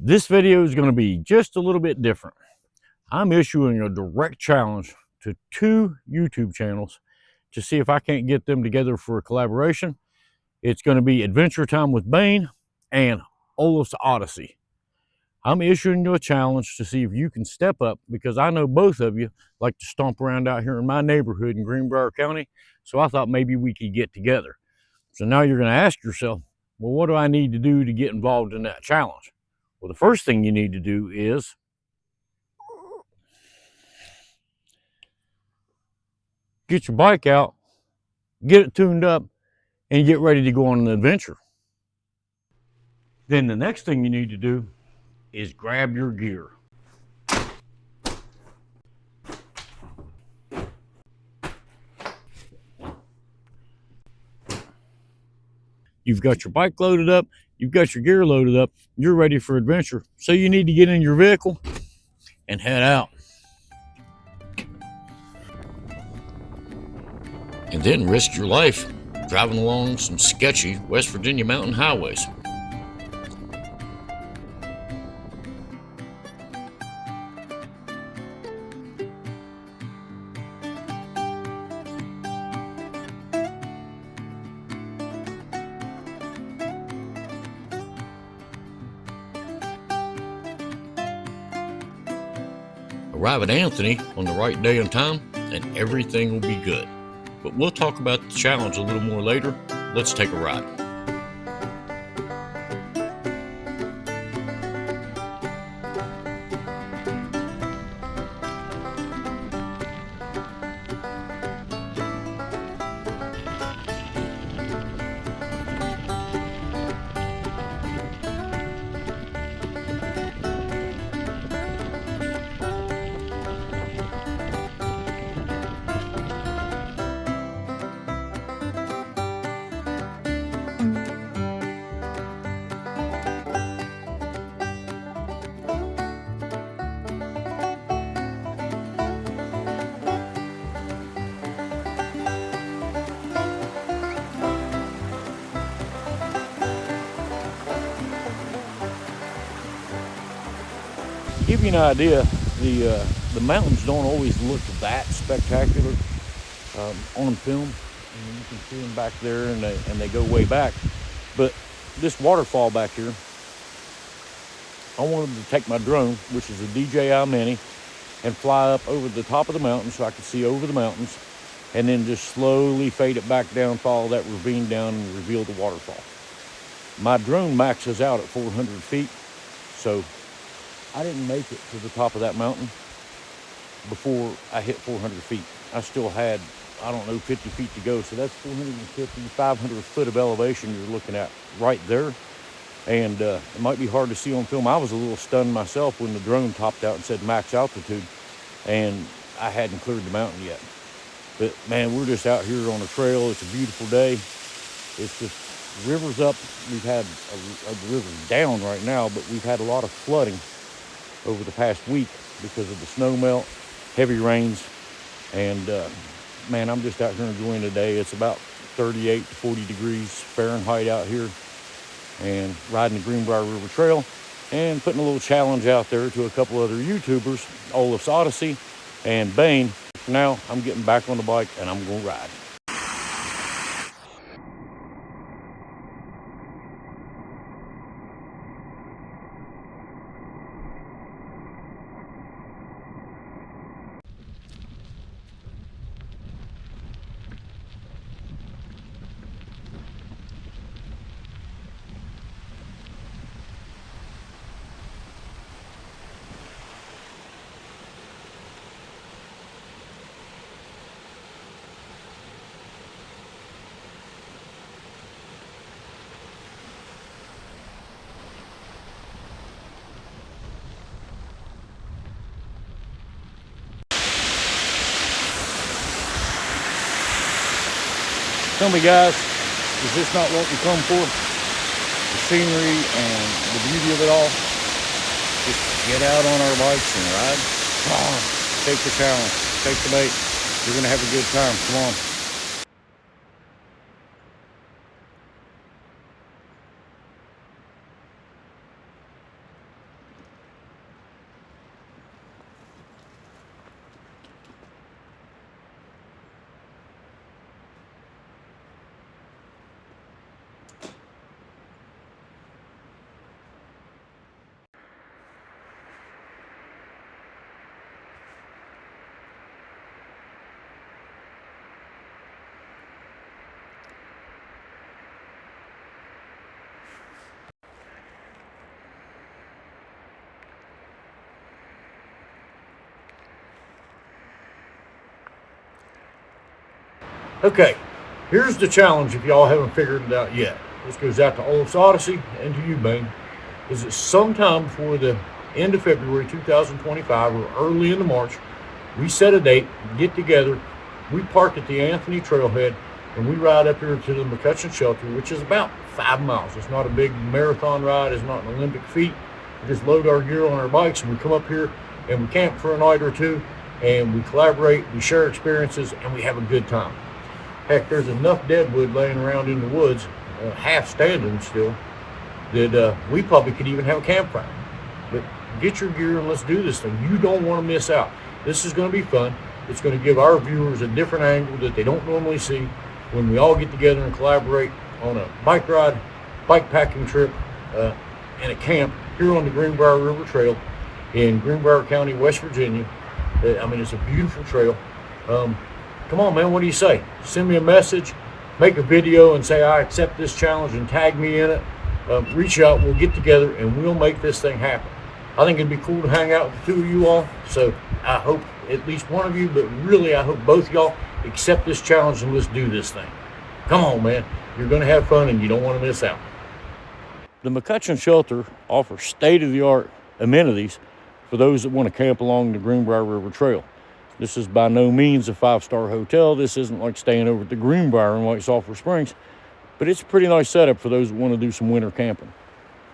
This video is going to be just a little bit different. I'm issuing a direct challenge to 2 YouTube channels to see if I can't get them together for a collaboration. It's going to be Adventure Time with Bane and Olaf's Odyssey. I'm issuing you a challenge to see if you can step up, because I know both of you like to stomp around out here in my neighborhood in Greenbrier County, so I thought maybe we could get together. So now you're going to ask yourself, well, what do I need to do to get involved in that challenge? Well, the first thing you need to do is get your bike out, get it tuned up, and get ready to go on an adventure. Then the next thing you need to do is grab your gear. You've got your bike loaded up, you've got your gear loaded up, you're ready for adventure. So you need to get in your vehicle and head out. And then risk your life driving along some sketchy West Virginia mountain highways. Arrive at Anthony on the right day and time, and everything will be good. But we'll talk about the challenge a little more later. Let's take a ride. Give you an idea, the mountains don't always look that spectacular on film. And you can see them back there, and they go way back. But this waterfall back here, I wanted to take my drone, which is a DJI Mini, and fly up over the top of the mountain so I could see over the mountains, and then just slowly fade it back down, follow that ravine down, and reveal the waterfall. My drone maxes out at 400 feet, so I didn't make it to the top of that mountain before I hit 400 feet. I still had, I don't know, 50 feet to go. So that's 450, 500 foot of elevation you're looking at right there. And it might be hard to see on film. I was a little stunned myself when the drone topped out and said max altitude, and I hadn't cleared the mountain yet. But man, we're just out here on a trail. It's a beautiful day. It's just rivers up. We've had the river's down right now, but we've had a lot of flooding over the past week because of the snow melt, heavy rains, and man, I'm just out here enjoying the day. It's about 38 to 40 degrees Fahrenheit out here, and riding the Greenbrier River Trail and putting a little challenge out there to a couple other YouTubers, Olaf's Odyssey and Bane. Now I'm getting back on the bike and I'm gonna ride. Tell me, guys, is this not what we come for? The scenery and the beauty of it all? Just get out on our bikes and ride. Come on, take the challenge, take the bait. You're gonna have a good time, come on. Okay, here's the challenge if y'all haven't figured it out yet. This goes out to Olaf's Odyssey and to you, Bane. Is it sometime before the end of February 2025 or early into March, we set a date, get together, we park at the Anthony Trailhead, and we ride up here to the McCutcheon Shelter, which is about 5 miles. It's not a big marathon ride. It's not an Olympic feat. We just load our gear on our bikes, and we come up here, and we camp for a night or two, and we collaborate, we share experiences, and we have a good time. Heck, there's enough deadwood laying around in the woods, half standing still, that we probably could even have a campfire. But get your gear and let's do this thing. You don't want to miss out. This is going to be fun. It's going to give our viewers a different angle that they don't normally see when we all get together and collaborate on a bike ride, bike packing trip, and a camp here on the Greenbrier River Trail in Greenbrier County, West Virginia. I mean, it's a beautiful trail. Come on, man, what do you say? Send me a message, make a video and say I accept this challenge and tag me in it. Reach out, we'll get together and we'll make this thing happen. I think it'd be cool to hang out with the two of you all. So I hope at least one of you, but really I hope both of y'all accept this challenge and let's do this thing. Come on, man. You're going to have fun and you don't want to miss out. The McCutcheon Shelter offers state-of-the-art amenities for those that want to camp along the Greenbrier River Trail. This is by no means a 5-star hotel. This isn't like staying over at the Greenbrier in White Sulphur Springs, but it's a pretty nice setup for those that want to do some winter camping.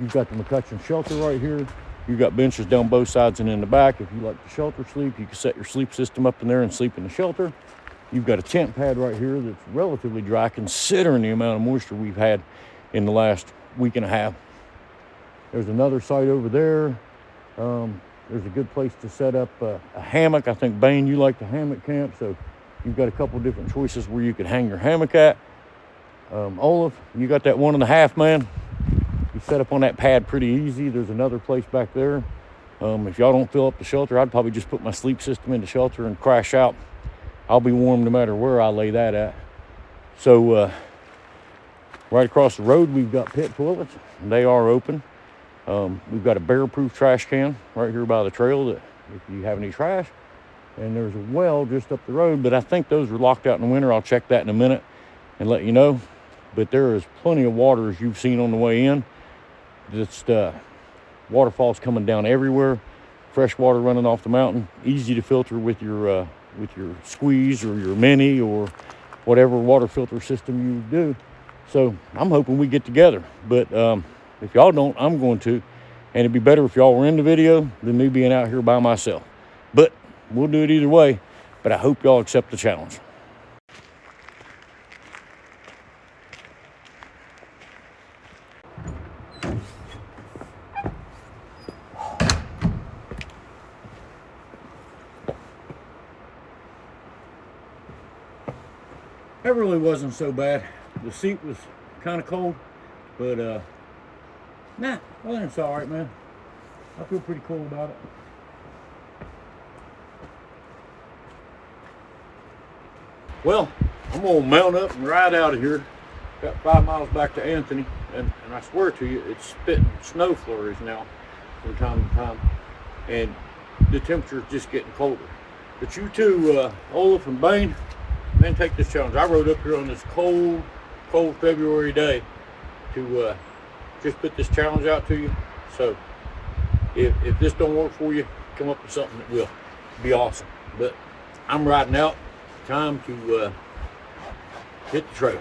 You've got the McCutcheon Shelter right here. You've got benches down both sides and in the back. If you like to shelter sleep, you can set your sleep system up in there and sleep in the shelter. You've got a tent pad right here that's relatively dry considering the amount of moisture we've had in the last week and a half. There's another site over there. There's a good place to set up a hammock. I think, Bane, you like the hammock camp, so you've got a couple different choices where you could hang your hammock at. Olaf, you got that 1.5 man. You set up on that pad pretty easy. There's another place back there. If y'all don't fill up the shelter, I'd probably just put my sleep system in the shelter and crash out. I'll be warm no matter where I lay that at. So right across the road, we've got pit toilets. They are open. We've got a bear-proof trash can right here by the trail that if you have any trash. And there's a well just up the road, but I think those are locked out in the winter. I'll check that in a minute and let you know. But there is plenty of water, as you've seen on the way in. Just waterfalls coming down everywhere. Fresh water running off the mountain. Easy to filter with your squeeze or your mini or whatever water filter system you do. So I'm hoping we get together. But if y'all don't, I'm going to. And it'd be better if y'all were in the video than me being out here by myself. But we'll do it either way. But I hope y'all accept the challenge. That really wasn't so bad. The seat was kind of cold, but nah, I think it's all right, man. I feel pretty cool about it. Well, I'm gonna mount up and ride out of here. Got 5 miles back to Anthony, and I swear to you, it's spitting snow flurries now from time to time, and the temperature's just getting colder. But you two, Olaf and Bane, man, take this challenge. I rode up here on this cold February day to just put this challenge out to you. So if this don't work for you, come up with something that will be awesome. But I'm riding out. Time to hit the trail.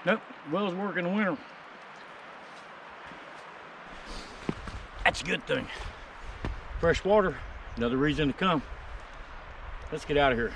Nope, wells work in the winter. That's a good thing. Fresh water, another reason to come. Let's get out of here.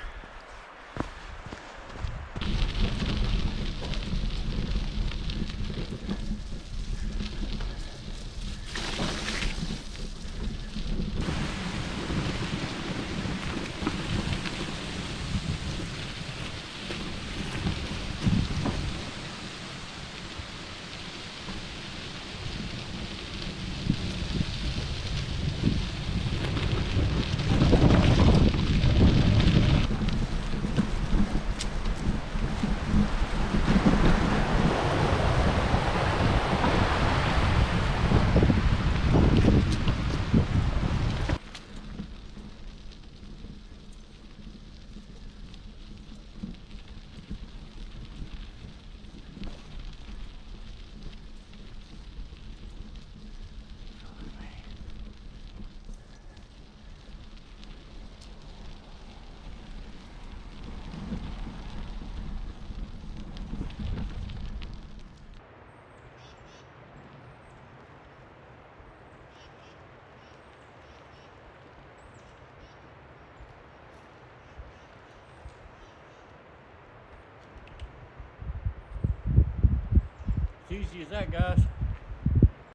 Easy as that, guys.